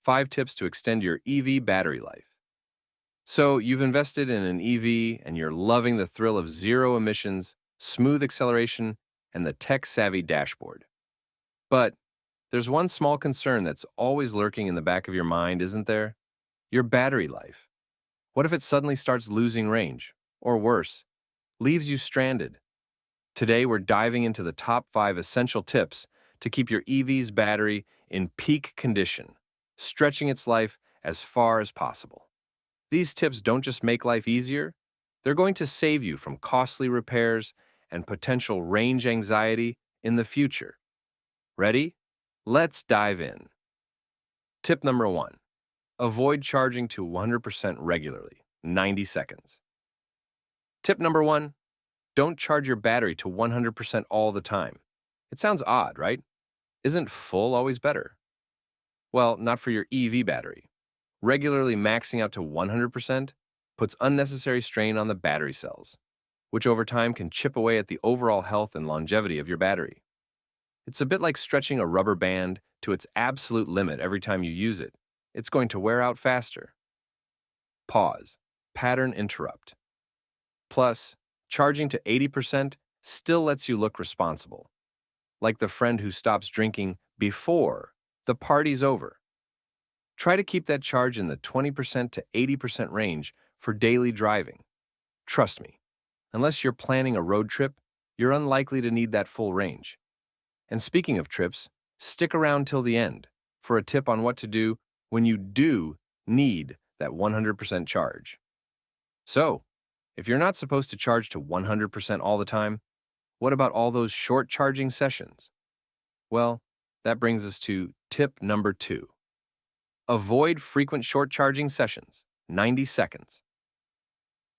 5 tips to extend your EV battery life. So, you've invested in an EV and you're loving the thrill of zero emissions, smooth acceleration, and the tech savvy dashboard. But there's one small concern that's always lurking in the back of your mind, isn't there? Your battery life. What if it suddenly starts losing range? Or worse, leaves you stranded? Today, we're diving into the top 5 essential tips to keep your EV's battery in peak condition, stretching its life as far as possible. These tips don't just make life easier, they're going to save you from costly repairs and potential range anxiety in the future. Ready? Let's dive in. Tip number 1. Avoid charging to 100% regularly, 90 seconds. Tip number 1. Don't charge your battery to 100% all the time. It sounds odd, right? Isn't full always better? Well, not for your EV battery. Regularly maxing out to 100% puts unnecessary strain on the battery cells, which over time can chip away at the overall health and longevity of your battery. It's a bit like stretching a rubber band to its absolute limit every time you use it. It's going to wear out faster. Pause. Pattern interrupt. Plus, charging to 80% still lets you look responsible, like the friend who stops drinking before the party's over. Try to keep that charge in the 20% to 80% range for daily driving. Trust me, unless you're planning a road trip, you're unlikely to need that full range. And speaking of trips, stick around till the end for a tip on what to do when you do need that 100% charge. So, if you're not supposed to charge to 100% all the time, what about all those short charging sessions? Well, that brings us to tip number 2. Avoid frequent short charging sessions, 90 seconds.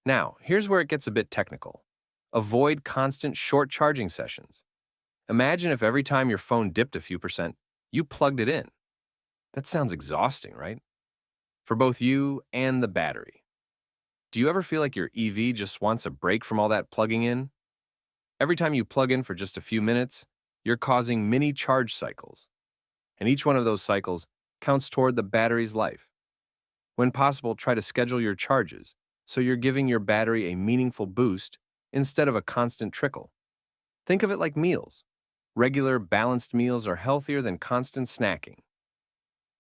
Now, here's where it gets a bit technical. Avoid constant short charging sessions. Imagine if every time your phone dipped a few percent, you plugged it in. That sounds exhausting, right? For both you and the battery. Do you ever feel like your EV just wants a break from all that plugging in? Every time you plug in for just a few minutes, you're causing mini charge cycles. And each one of those cycles counts toward the battery's life. When possible, try to schedule your charges so you're giving your battery a meaningful boost instead of a constant trickle. Think of it like meals. Regular, balanced meals are healthier than constant snacking.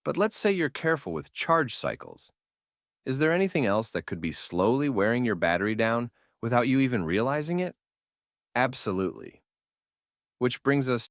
But let's say you're careful with charge cycles. Is there anything else that could be slowly wearing your battery down without you even realizing it? Absolutely. Which brings us